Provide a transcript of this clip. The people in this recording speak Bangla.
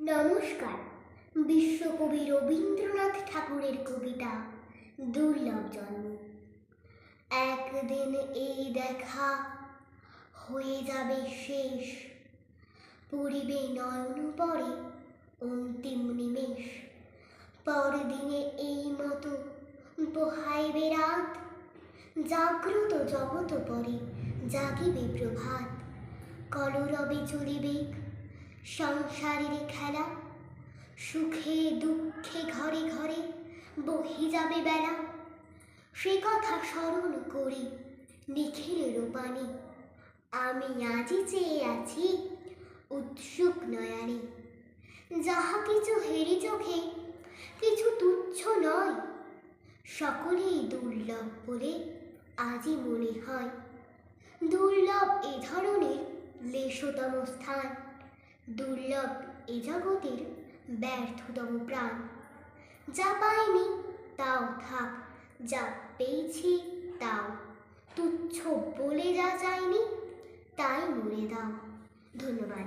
নমস্কার। বিশ্বকবি রবীন্দ্রনাথ ঠাকুরের কবিতা দুর্লভ জন্ম। একদিন এই দেখা হয়ে যাবে শেষ, পড়িবে নয়ন পরে অন্তিম নিমেষ। পরদিনে এই মতো পোহাইবে রাত, জাগ্রত জগত পরে জাগিবে প্রভাত। কলরবে চলিবে সংসারের খেলা, সুখে দুঃখে ঘরে ঘরে বহি যাবে বেলা। সে কথা স্মরণ করি নিখিলের পানে, আমি আজি চেয়ে আছি উৎসুক নয়নে। যাহা কিছু হেরি চোখে কিছু তুচ্ছ নয়, সকলেই দুর্লভ বলে আজি মনে হয়। দুর্লভ এ ধরনের লেশতম স্থান, দুর্লভ এ জগতের ব্যর্থতম প্রাণ। যা পাইনি তাও থাক, যা পেয়েছি তাও তুচ্ছ বলে যা চাইনি তাই মরে দাও। ধন্যবাদ।